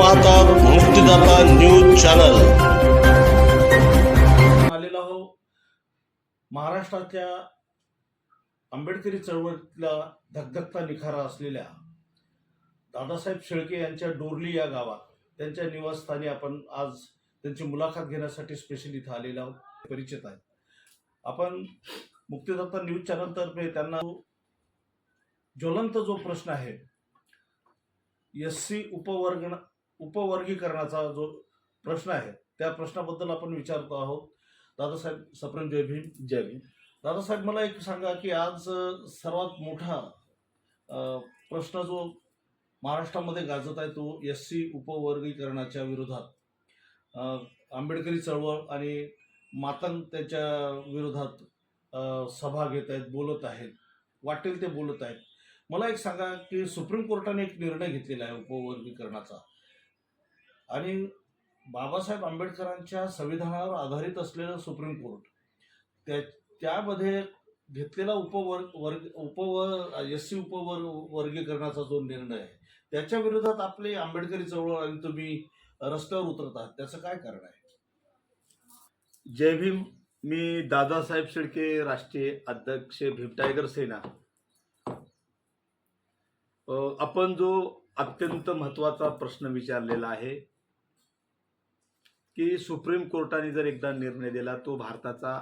पाहतात मुक्तिदाता news channel. आलेला हो महाराष्ट्राच्या आंबेडकरी चळवळीतला धगधगता निखारा असलेल्या दादासाहेब शेळके यांच्या डोरली या गावात त्यांच्या निवासस्थानी आपण आज त्यांची मुलाखत घेण्यासाठी स्पेशल इथं आलेला आहोत. परिचित आहे आपण मुक्तिदाता न्यूज चॅनल तर्फे त्यांना ज्वलंत जो प्रश्न आहे एससी उपवर्गीकरणाचा जो प्रश्न आहे त्या प्रश्नाबद्दल आपण विचारतो आहोत. दादासाहेब सप्रेम जय भीम. जय भीम. दादासाहेब मला एक सांगा की आज सर्वात मोठा प्रश्न जो महाराष्ट्रामध्ये गाजत आहे तो एससी उपवर्गीकरणाच्या विरोधात आंबेडकरी चळवळ आणि मातंग त्याच्या विरोधात सभा घेत आहेत, बोलत आहेत, वाटेल ते बोलत आहेत. मला एक सांगा की सुप्रीम कोर्टाने एक निर्णय घेतलेला आहे उपवर्गीकरणाचा आणि बाबासाहेब आंबेडकरांच्या संविधानावर आधारित असलेलं सुप्रीम कोर्ट त्यामध्ये घेतलेला एससी उपवर्गीकरणाचा जो निर्णय आहे त्याच्या विरोधात आपली आंबेडकरी चळवळ आणि तुम्ही रस्त्यावर उतरत आहात, त्याचं काय कारण आहे? जय भीम. मी दादासाहेब शेळके, राष्ट्रीय अध्यक्ष भीम टायगर सेना. आपण जो अत्यंत महत्वाचा प्रश्न विचारलेला आहे की सुप्रीम कोर्टाने जर एकदा निर्णय दिला तो भारताचा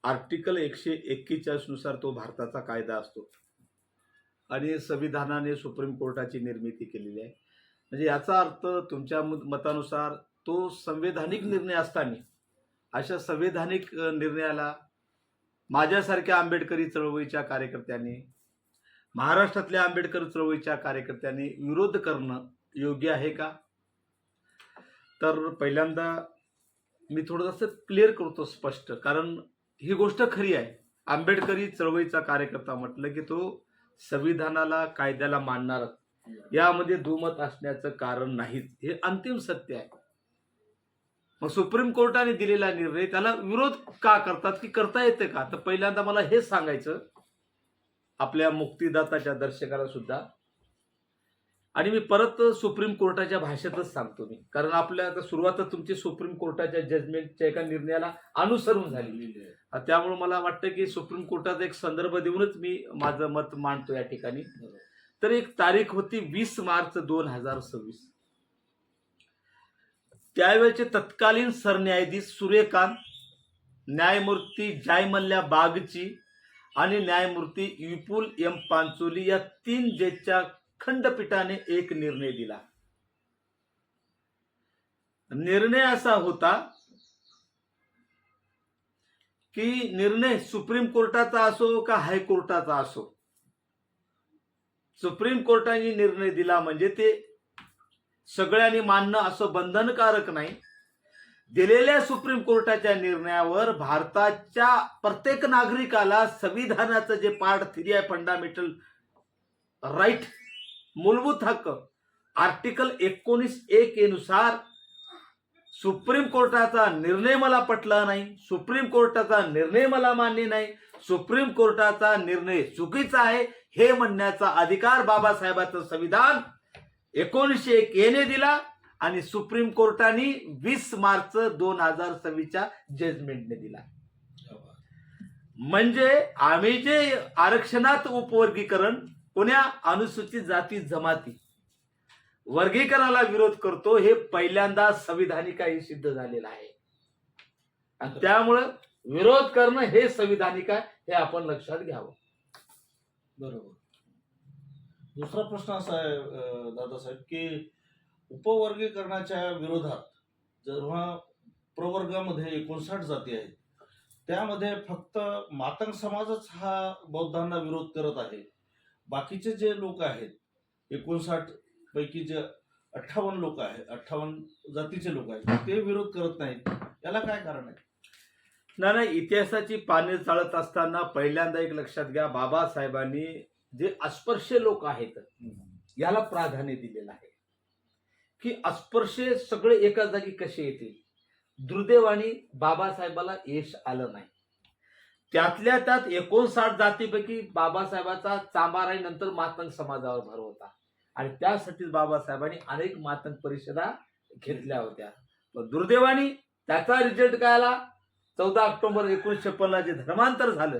आर्टिकल 141 नुसार तो भारताचा कायदा असतो आणि संविधानाने सुप्रीम कोर्टाची निर्मिती केलेली आहे. म्हणजे याचा अर्थ तुमच्या मतानुसार तो संवैधानिक निर्णय असताना अशा संवैधानिक निर्णयाला माझ्यासारख्या आंबेडकरी चळवळीच्या कार्यकर्त्यांनी, महाराष्ट्रातल्या आंबेडकर चळवळीच्या कार्यकर्त्यांनी विरोध करणं योग्य आहे का? तर पहिल्यांदा मी थोडंसं क्लिअर करतो स्पष्ट, कारण ही गोष्ट खरी आहे. आंबेडकरी चळवळीचा कार्यकर्ता म्हटलं की तो संविधानाला, कायद्याला मानणार, यामध्ये दुमत असण्याचं कारण नाहीच, हे अंतिम सत्य आहे. मग सुप्रीम कोर्टाने दिलेला निर्णय त्याला विरोध का करतात की करता येते का? तर पहिल्यांदा मला हे सांगायचं आपल्या मुक्तिदाताच्या दर्शकाला सुद्धा, आणि मी परत सुप्रीम कोर्टाच्या भाषेतच सांगतो मी, कारण आपल्या आता सुरुवातच तुमची सुप्रीम कोर्टाच्या जजमेंटच्या एका निर्णयाला अनुसरून झालेली आहे. त्यामुळे मला वाटतं की सुप्रीम कोर्टाचा एक संदर्भ देऊनच मी माझं मत मांडतो या ठिकाणी. तर एक तारीख होती 20 मार्च 2026. त्यावेळेचे तत्कालीन सरन्यायाधीश सूर्यकांत, न्यायमूर्ती जयमल्ल्या बागची आणि न्यायमूर्ती विपुल एम पांचोली या 3 जजच्या खंडपीठाने एक निर्णय दिला. निर्णय असा होता की निर्णय सुप्रीम कोर्टाचा असो का हायकोर्टाचा असो, सुप्रीम कोर्टाने निर्णय दिला म्हणजे ते सगळ्यांनी मानणं असं बंधनकारक नाही. दिलेल्या सुप्रीम कोर्टाच्या निर्णयावर भारताच्या प्रत्येक नागरिकाला संविधानाचं जे पार्ट 3 आहे, फंडामेंटल राईट, मूलभूत हक्क, आर्टिकल 19(1) नुसार सुप्रीम कोर्टाचा निर्णय मला पटला नाही, सुप्रीम कोर्टाचा निर्णय मला मान्य नाही, सुप्रीम कोर्टाचा निर्णय चुकीचा आहे हे म्हणण्याचा अधिकार बाबासाहेबांचं संविधान 1901 ने दिला आणि सुप्रीम कोर्टाने 20 मार्च 2026च्या जजमेंटने दिला. म्हणजे आम्ही जे आरक्षणात उपवर्गीकरण, कोण्या अनुसूचित जाती जमाती वर्गीकरणाला विरोध करतो हे पहिल्यांदा संविधानिक सिद्ध झालेलं आहे आणि त्यामुळं विरोध करणं हे संविधानिक आहे, हे आपण लक्षात घ्यावं. बरोबर. दुसरा प्रश्न असा आहे दादासाहेब की उपवर्गीकरणाच्या विरोधात जेव्हा प्रवर्गामध्ये 59 जाती आहेत त्यामध्ये फक्त मातंग समाजच हा बौद्धांना विरोध करत आहे. बाकीचे जे लोक आहेत 59 पैकी जे 58 लोक आहेत, 58 जातीचे लोक आहेत, ते विरोध करत नाहीत. याला काय कारण आहे? नाही, इतिहासाची पाने चालत असताना पहिल्यांदा एक लक्षात घ्या, बाबासाहेबांनी जे अस्पृश्य लोक आहेत याला प्राधान्य दिलेलं आहे की अस्पृश्य सगळे एका जागी कसे येतील. दुर्दैवाने बाबासाहेबाला यश आलं नाही. त्यातल्या त्यात 59 जातीपैकी बाबासाहेबाचा चांबाराई नंतर मातंग समाजावर भर होता. आणि त्यासाठीच बाबासाहेबांनी अनेक मातंग परिषदा घेतल्या होत्या. पण दुर्दैवाने त्याचा रिझल्ट काय आला? 14 ऑक्टोबर 1956 जे धर्मांतर झालं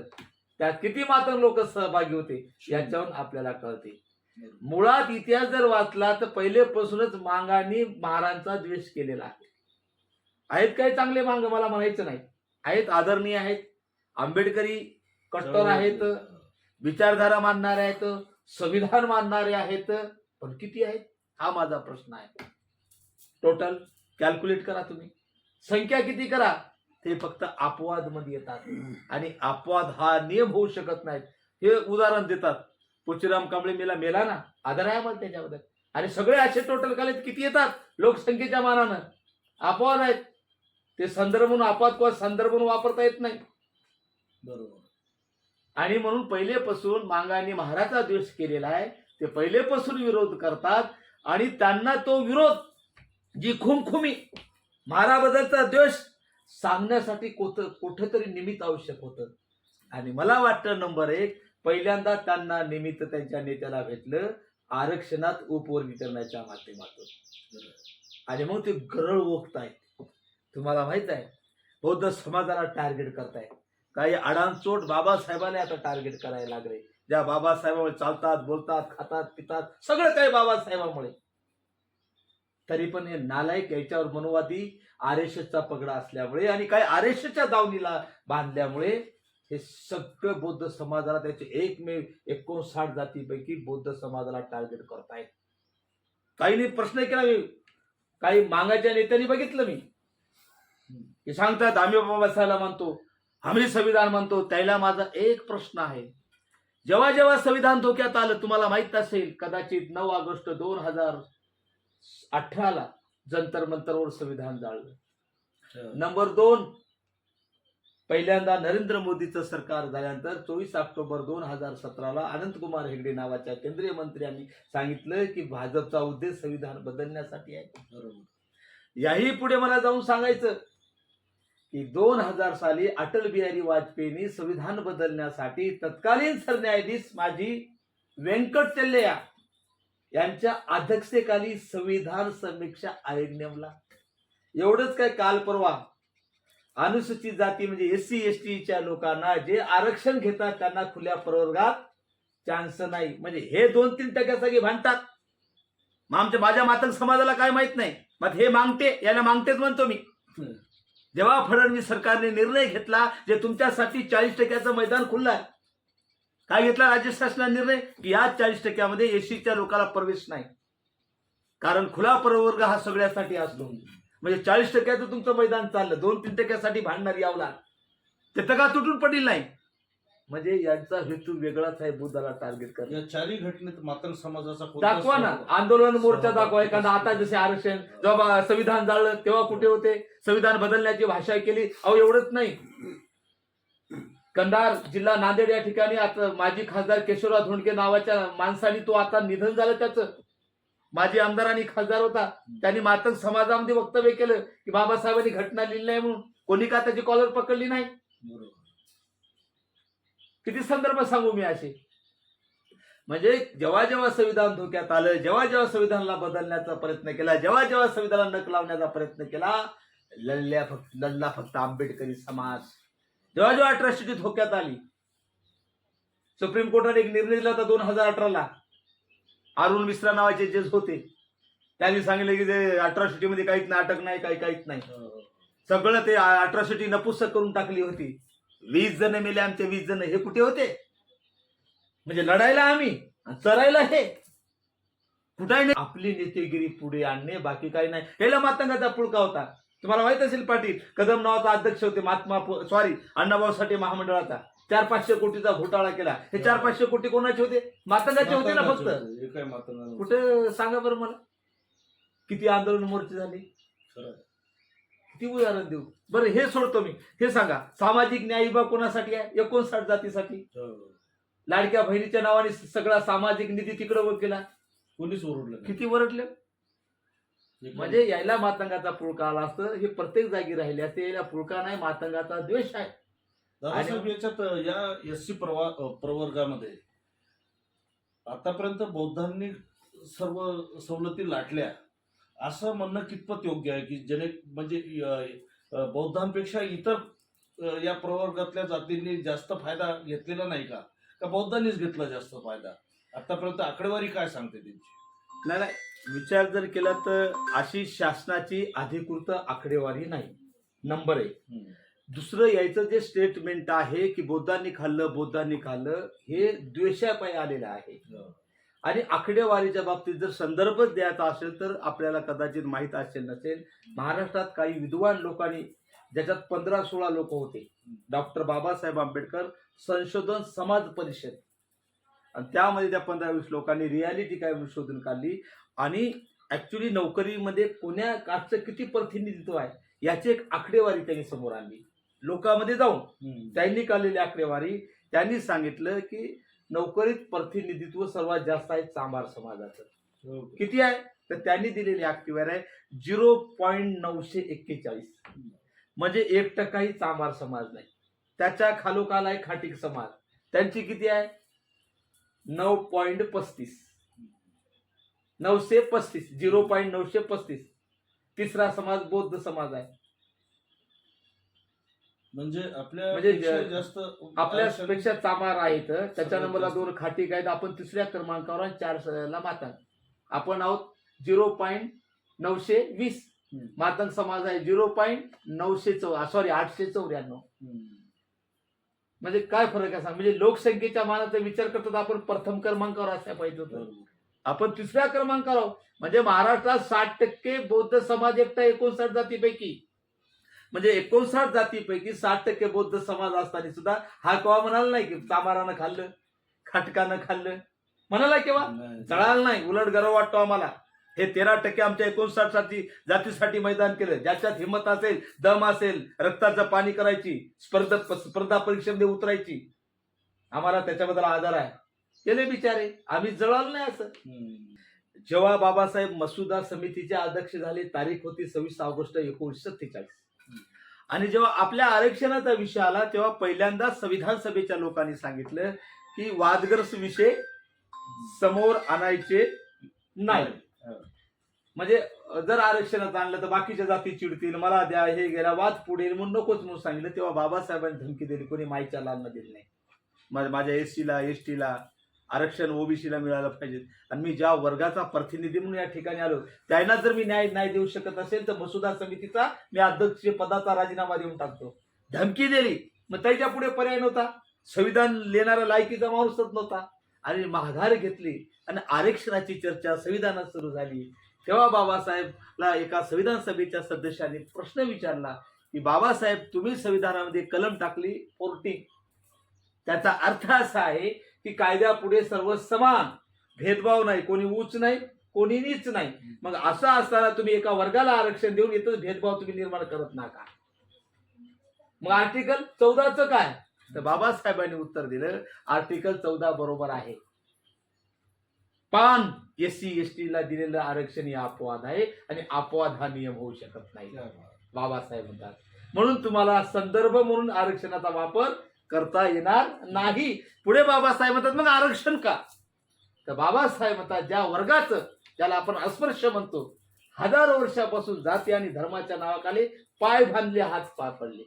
त्यात किती मातंग लोक सहभागी होते याच्यावरून आपल्याला कळते. मुळात इतिहास जर वाचला तर पहिलेपासूनच मांगांनी महाराजांचा द्वेष केलेला आहे. आहेत काही चांगले मांग, मला म्हणायचं नाही, आहेत, आदरणीय आहेत, आंबेडकरी कट्टर आहेत, विचारधारा मानणारे आहेत, संविधान मानणारे आहेत, पण किती आहेत हा माझा प्रश्न आहे. टोटल कॅल्क्युलेट करा तुम्ही, संख्या किती करा, ते फक्त अपवाद मध्ये येतात आणि अपवाद हा नियम होऊ शकत नाही. हे उदाहरण देतात, पुचीराम कांबळे मेला ना, आदर आहे मला त्याच्याबद्दल. आणि सगळे असे टोटल कालेत किती येतात लोकसंख्येच्या मानानं, अपवाद आहेत. ते संदर्भ म्हणून अपवाद किंवा संदर्भ म्हणून वापरता येत नाही. बरोबर. आणि म्हणून पहिलेपासून मांगांनी महाराजचा द्वेष केलेला आहे. ते पहिलेपासून विरोध करतात आणि त्यांना तो विरोध, जी खुमखुमी महाराबद्दलचा द्वेष सांगण्यासाठी कुठेतरी निमित्त आवश्यक होतं. आणि मला वाटतं नंबर 1 पहिल्यांदा त्यांना निमित्त त्यांच्या नेत्याला भेटलं आरक्षणात उपवर्गीकरणाच्या माध्यमातून. आणि मग ते गरळ ओकतायत. तुम्हाला माहित आहे बौद्ध समाजाला टार्गेट करतायत. काही अडाणचोट बाबासाहेबांना आता टार्गेट करायला लागले. ज्या बाबासाहेबांमुळे चालतात, बोलतात, खातात, पितात, सगळं काही बाबासाहेबांमुळे. तरी पण हे नालायक याच्यावर मनोवादी आरएसएसचा पगडा असल्यामुळे आणि काही आरएसएसच्या दावणीला बांधल्यामुळे हे सगळं बौद्ध समाजाला, त्याचे एकमेव 59 जातीपैकी बौद्ध समाजाला टार्गेट करतायत. काहींनी प्रश्न केला, मी काही मागाच्या नेत्यांनी बघितलं, मी हे सांगतात आम्ही बाबासाहेबांना मानतो, आम्ही संविधान मानतो. त्याला माझा एक प्रश्न आहे, जेव्हा जेव्हा संविधान धोक्यात आलं, तुम्हाला माहित असेल कदाचित 9 ऑगस्ट 2018 जंतर मंतरवर संविधान जाळलं. नंबर 2 पहिल्यांदा नरेंद्र मोदीचं सरकार झाल्यानंतर 24 ऑक्टोबर 2017 अनंतकुमार हेगडे नावाच्या केंद्रीय मंत्र्यांनी सांगितलं की भाजपचा उद्देश संविधान बदलण्यासाठी आहे. बरोबर. याही पुढे मला जाऊन सांगायचं की 2000 साली अटल बिहारी वाजपेयींनी संविधान बदलण्यासाठी तत्कालीन सरन्यायाधीश माजी व्यंकट चल्लैया यांच्या अध्यक्षतेखाली संविधान समीक्षा आयोग नेमला. एवढंच काय, काल परवा अनुसूचित जाती म्हणजे SC STच्या लोकांना जे आरक्षण घेतात त्यांना खुल्या प्रवर्गात चान्स नाही. म्हणजे हे 2-3 टक्क्यासाठी भांडतात. मग माझ्या मातंग समाजाला काय माहित नाही. मग हे मागते, याला मागतेच म्हणतो मी. जेव्हा फडणवीस सरकारने निर्णय घेतला जे तुमच्यासाठी 40% मैदान खुललं आहे, काय घेतला राज्य शासनाने निर्णय की या 40% SCच्या लोकांना प्रवेश नाही, कारण खुला प्रवर्ग हा सगळ्यासाठी असतो. म्हणजे 40% तुमचं मैदान चाललं, 2-3% भांडणार यावला ते का तुटून पडील नाही. म्हणजे यांचा हेतू वेगळाच आहे, बुद्धाला टार्गेट करणे. या चारही घटनेत मातंग समाजाचा कोणता दाखवा ना, सहभाग? आंदोलन मोर्चा दाखवा एखादा. आता जसे आरक्षण, जेव्हा संविधान जाळलं तेव्हा कुठे होते? संविधान बदलण्याची भाषा केली. अहो एवढंच नाही, कंधार जिल्हा नांदेड या ठिकाणी आता माजी खासदार केशवराव धोंडके नावाच्या माणसाने, तो आता निधन झालं त्याचं, माजी आमदार आणि खासदार होता, त्यांनी मातंग समाजामध्ये वक्तव्य केलं की बाबासाहेबांनी घटना लिहिली नाही म्हणून. कोणी का त्याची कॉलर पकडली नाही? बरोबर. किती संदर्भ सांगू मी असे. म्हणजे जेव्हा जेव्हा संविधान धोक्यात आलं, जेव्हा जेव्हा संविधानाला बदलण्याचा प्रयत्न केला, जेव्हा जेव्हा संविधानाला नख लावण्याचा प्रयत्न केला, लढला फक्त आंबेडकरी समाज. जेव्हा जेव्हा अट्रॉसिटी धोक्यात आली, सुप्रीम कोर्टाने एक निर्णय दिला होता 2018ला. अरुण मिश्रा नावाचे जज होते, त्यांनी सांगितलं की ते अट्रॉसिटी मध्ये काहीच नाही, अटक नाही, काहीच नाही. सगळं ते अट्रॉसिटी नपुसक करून टाकली होती. 20 जण मेले आमचे, 20 जण हे कुठे होते? म्हणजे लढायला आम्ही, चरायला हे कुठे नाही. आपली नेतेगिरी पुढे आणणे, बाकी काही नाही. याला मातंगाचा पुळका होता. तुम्हाला माहित असेल, पाटील कदम नावाचा अध्यक्ष होते, अण्णाभाऊ साठे महामंडळाचा. 400-500 कोटीचा घोटाळा केला. हे 400-500 कोटी कोणाचे होते? मातंगाचे होते ना फक्त. काय मातंग कुठे सांगा बरं मला, किती आंदोलन मोर्चे झाले, किती उदाहरण देऊ बरं. हे सोडतो मी. हे सांगा, सामाजिक न्याय विभाग कोणासाठी आहे? 59 जातीसाठी. लाडक्या बहिणीच्या नावाने सगळा सामाजिक निधी तिकडे केला. कोणीच ओरडलं? किती वरटलं? म्हणजे यायला मातंगाचा पुळका आला असतं, हे प्रत्येक जागी राहिले असते. यायला पुळका नाही, मातंगाचा द्वेष आहे. दादासाहेब, याच्यात या SC प्रवर्गामध्ये आतापर्यंत बौद्धांनी सर्व सवलती लाटल्या असं म्हणणं कितपत योग्य आहे की जेणे म्हणजे बौद्धांपेक्षा इतर या प्रवर्गातल्या जातींनी जास्त फायदा घेतलेला नाही का बौद्धांनीच घेतला जास्त फायदा? आतापर्यंत आकडेवारी काय सांगते त्यांची? नाही विचार जर केला तर अशी शासनाची अधिकृत आकडेवारी नाही, नंबर 1. दुसरं यायचं जे स्टेटमेंट आहे की बौद्धांनी खाल्लं हे द्वेषापायी आलेलं आहे. आणि आकडेवारीच्या बाबतीत जर संदर्भ द्यायचा असेल तर आपल्याला कदाचित माहीत असेल नसेल, महाराष्ट्रात काही विद्वान लोकांनी, ज्याच्यात 15-16 लोक होते, डॉक्टर बाबासाहेब आंबेडकर संशोधन समाज परिषद, आणि त्यामध्ये त्या 15-20 लोकांनी रियालिटी काय म्हणून शोधून काढली आणि ऍक्च्युली नोकरीमध्ये कोण्या कास्टचं किती प्रतिनिधित्व आहे याची एक आकडेवारी त्यांनी समोर आणली. लोकांमध्ये जाऊन त्यांनी काढलेली आकडेवारी, त्यांनी सांगितलं की नोकरीत प्रतिनिधित्व सर्वात जास्त आहे चांभार समाजाचं. किती आहे तर त्यांनी दिलेली आकडेवारी आहे 0.941, म्हणजे 1% चांभार समाज नाही. त्याच्या खालोखाल आहे खाटीक समाज, त्यांची किती आहे 9.35, 935, 0.935. तिसरा समाज बौद्ध समाज आहे. म्हणजे जास्त आपल्यापेक्षा चामार आहेत. त्याच्यानं मला 2 खाटीक आहेत. आपण 3ऱ्या क्रमांकावर आणि 4 मातंग. आपण आहोत 0.920. मातंग समाज आहे 894. म्हणजे काय फरक आहे सांग? म्हणजे लोकसंख्येच्या मानाचा विचार करतो तर आपण प्रथम क्रमांकावर असल्या पाहिजे होतं. आपण 3ऱ्या क्रमांकावर आहोत. म्हणजे महाराष्ट्रात 60% बौद्ध समाज एकटा 59 जातीपैकी, म्हणजे 59 जातीपैकी 60% बौद्ध समाज असताना सुद्धा हा केव्हा म्हणाला नाही की चामारानं खाल्लं, खाटकानं खाल्लं, म्हणाला केव्हा? जळालं नाही. उलट गर्व वाटतो आम्हाला. हे 13% आमच्या 59 जातीसाठी मैदान केलं. ज्याच्यात हिंमत असेल, दम असेल, रक्ताचं पाणी करायची, स्पर्धा परीक्षेमध्ये उतरायची, आम्हाला त्याच्याबद्दल आदर आहे. केले बिचारे, आम्ही जळालो नाही असं. जेव्हा बाबासाहेब मसुदा समितीचे अध्यक्ष झाले, तारीख होती 26 ऑगस्ट 1947, आणि जेव्हा आपल्या आरक्षणाचा विषय आला तेव्हा पहिल्यांदा संविधान सभेच्या लोकांनी सांगितलं की वादग्रस्त विषय समोर आणायचे नाही. म्हणजे जर आरक्षणात आणलं तर बाकीच्या जाती चिडतील, मला द्या, हे गेला, वाद पुढे म्हणून नकोच म्हणून सांगितलं. तेव्हा बाबासाहेबांनी धमकी दिली, कोणी माईच्या लालना दिली नाही. माझ्या एससीला, एसटीला आरक्षण, ओबीसीला मिळालं पाहिजे. आणि मी ज्या वर्गाचा प्रतिनिधी म्हणून या ठिकाणी आलो त्यांना जर मी न्याय नाही देऊ शकत असेल तर मसुदा समितीचा मी अध्यक्ष पदाचा राजीनामा देऊन टाकतो. धमकी दिली. मग त्याच्या पुढे पर्याय नव्हता. संविधान लिहिणारा लायकीचा माणूसच नव्हता. आणि माघार घेतली आणि आरक्षणाची चर्चा संविधानात सुरू झाली. तेव्हा बाबासाहेबला एका संविधान सभेच्या सदस्यांनी प्रश्न विचारला की बाबासाहेब, तुम्ही संविधानामध्ये कलम टाकली 14, त्याचा अर्थ असा आहे की कायद्यापुढे सर्व समान, भेदभाव नाही, कोणी उच्च नाही, कोणी नीच नाही. मग असं असताना तुम्ही एका वर्गाला आरक्षण देऊन येतच भेदभाव तुम्ही निर्माण करत नका. मग आर्टिकल 14चं काय? तर बाबासाहेबांनी उत्तर दिलं, आर्टिकल 14 बरोबर आहे. पान एससी एसटीला दिलेलं आरक्षण हे अपवाद आहे आणि अपवाद हा नियम होऊ शकत नाही, बाबासाहेब म्हणतात. म्हणून तुम्हाला संदर्भ म्हणून आरक्षणाचा वापर करता येणार नाही. पुढे बाबासाहेब म्हणतात मग आरक्षण का? तर बाबासाहेब म्हणतात ज्या वर्गाचं, ज्याला आपण अस्पृश्य म्हणतो, हजारो वर्षापासून जाती आणि धर्माच्या नावाखाली पाय बांधले, हात पाय पडले.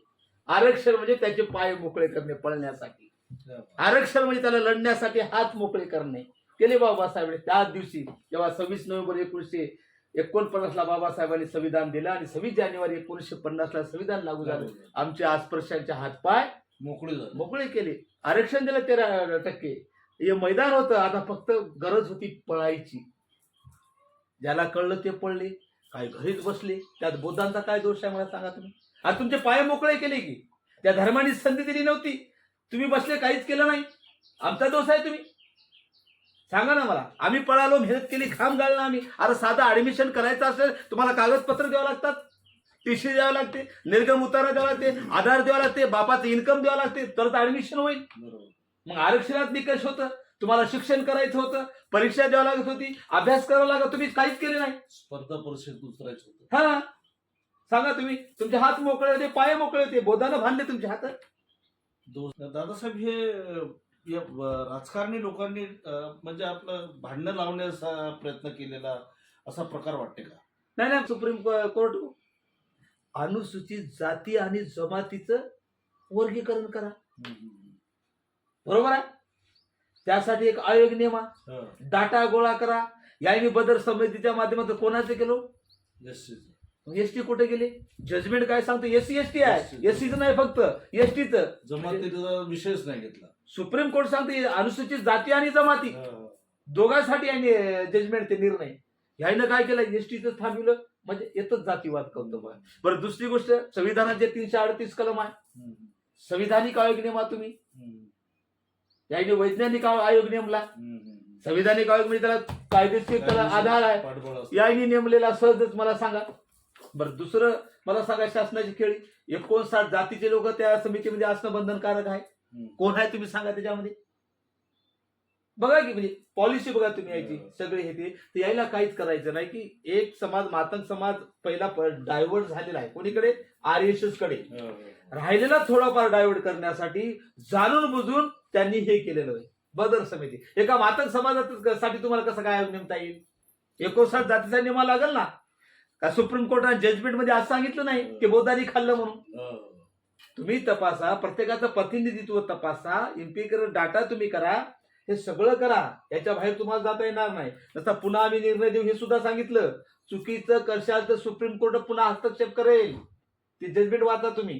आरक्षण म्हणजे त्याचे पाय मोकळे करणे पळण्यासाठी. आरक्षण म्हणजे त्याला लढण्यासाठी हात मोकळे करणे. केले बाबासाहेबांनी. त्याच दिवशी जेव्हा 26 नोव्हेंबर 1949 बाबासाहेबांनी संविधान दिलं आणि 26 जानेवारी 1950 संविधान लागू झालं. आमचे अस्पृश्यांचे हातपाय मोकळे केले. आरक्षण दिलं 13%. हे मैदान होतं. आता फक्त गरज होती पळायची. ज्याला कळलं ते पळले, काही घरीच बसले. त्यात बौद्धांचा काय दोष आहे मला सांगा तुम्ही? आणि तुमचे पाय मोकळे केले की? त्या धर्माने संधी दिली नव्हती, तुम्ही बसले, काहीच केलं नाही. आमचा दोष आहे तुम्ही? सांगा ना मला. आम्ही पळालो, मेहनत केली, घाम गाळला आम्ही. अरे साधं ऍडमिशन करायचं असेल तुम्हाला कागदपत्र द्यावं लागतात, टीसी द्यावं लागते, निर्गम उतारा द्यावा लागते, आधार द्यावा लागते, बापाचं इन्कम द्यावं लागते, तरच ऍडमिशन होईल. मग आरक्षणात निकष होतं. तुम्हाला शिक्षण करायचं होतं, परीक्षा द्यावी लागत होती, अभ्यास करावा लागत, तुम्ही काहीच केले नाही. स्पर्धा परीक्षेत उतरायचं होतं. हा सांगा तुम्ही. तुमचे हात मोकळे होते, पाय मोकळे होते, बोधानं बांधले तुमचे हात. दादासाहेब, हे या राजकारणी लोकांनी म्हणजे आपलं भांडणं लावण्याचा प्रयत्न केलेला असा प्रकार वाटते का? नाही सुप्रीम कोर्ट अनुसूचित जाती आणि जमातीचं वर्गीकरण करा, बरोबर आहे. त्यासाठी एक आयोग नेमा, डाटा गोळा करा. याने बदर समितीच्या माध्यमातून कोणाचं केलं? एसटी कुठे गेले? जजमेंट काय सांगतो? एससी आहे. एससीचं नाही, फक्त एसटीचं. जमातीचा विषयच नाही घेतला. सुप्रीम कोर्ट सांगते अनुसूचित जाती आणि जमाती दोघांसाठी याने जजमेंट, ते निर्णय यायनं काय केलं? एसटीचं थांबवलं, म्हणजे येतच जातीवाद करतो. बरं, दुसरी गोष्ट, संविधानाचे 338 कलम आहे. संविधानिक आयोग नेमा तुम्ही. याने वैज्ञानिक आयोग नेमला. संविधानिक आयोग म्हणजे त्याला कायदेशीर त्याला आधार आहे. याने नेमलेला सहजच मला सांगा. बरं, दुसरं मला सांगा, शासनाची खेळी 59 जातीचे लोक त्या समितीमध्ये असणं बंधनकारक आहे. कोण आहे तुम्ही सांगा त्याच्यामध्ये? बघा की, म्हणजे पॉलिसी बघा तुम्ही यायची सगळे हे ते. तर यायला काहीच करायचं नाही की एक समाज, मातंग समाज पहिला डायव्हर्ट झालेला आहे कोणीकडे? RSS कडे. राहिलेला थोडाफार डायव्हर्ट करण्यासाठी जाणून बुजून त्यांनी हे केलेलं आहे बदर समिती. एका मातंग समाजासाठी तुम्हाला कसं काय नेमता येईल? 59 जातीचा नियमा लागेल ना? का सुप्रीम कोर्टाने जजमेंट मध्ये असं सांगितलं नाही की बौद्धांनी खाल्लं म्हणून? तुम्ही तपासा, प्रत्येकाचं प्रतिनिधित्व तपासा, इम्पिरिकल डाटा तुम्ही करा, हे सगळं करा. याच्या बाहेर तुम्हाला जाता येणार नाही. तसा पुन्हा आम्ही निर्णय देऊ हे सुद्धा सांगितलं. चुकीचं करशाल तर सुप्रीम कोर्ट पुन्हा हस्तक्षेप करेल. ते जजमेंट वाचा तुम्ही.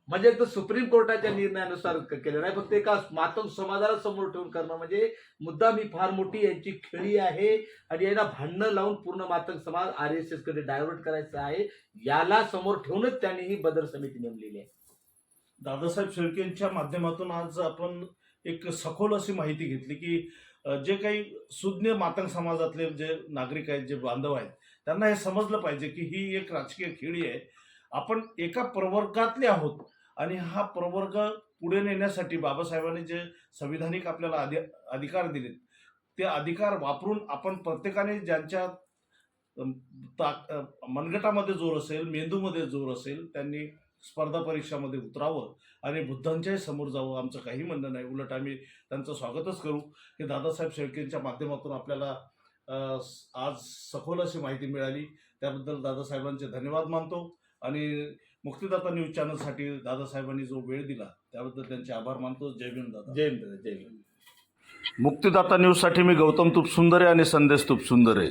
म्हणजे एक तर सुप्रीम कोर्टाच्या निर्णयानुसार केलं नाही, फक्त एका मातंग समाजाला समोर ठेवून करणं म्हणजे मुद्दाम ही फार मोठी यांची खेळी आहे. आणि याला भांडणं लावून पूर्ण मातंग समाज RSS कडे डायव्हर्ट करायचं आहे. याला समोर ठेवूनच त्यांनी ही बदर समिती नेमलेली आहे. दादासाहेब शेळकेंच्या माध्यमातून आज आपण एक सखोल अशी माहिती घेतली की जे काही सुज्ञ मातंग समाजातले जे नागरिक आहेत, जे बांधव आहेत, त्यांना हे समजलं पाहिजे की ही एक राजकीय खेळी आहे. आपण एका प्रवर्गातले आहोत आणि हा प्रवर्ग पुढे नेण्यासाठी बाबासाहेबांनी जे संविधानिक आपल्याला अधिकार दिलेत, ते अधिकार वापरून आपण प्रत्येकाने ज्यांच्या मनगटामध्ये जोर असेल, मेंदूमध्ये जोर असेल, त्यांनी स्पर्धा परीक्षामध्ये उतरावं आणि बुद्धांच्याही समोर जावं. आमचं काही म्हणणं नाही, उलट आम्ही त्यांचं स्वागतच करू की दादासाहेब शेळकेंच्या माध्यमातून आपल्याला आज सखोल अशी माहिती मिळाली. त्याबद्दल दादासाहेबांचे धन्यवाद मानतो आणि मुक्तिदाता न्यूज चॅनलसाठी दादासाहेबांनी जो वेळ दिला त्याबद्दल त्यांचे आभार मानतो. जय भीम दादा. जय हिंद, जय हिंद. मुक्तिदाता न्यूजसाठी मी गौतम तुपसुंदरे आणि संदेश तुपसुंदरे.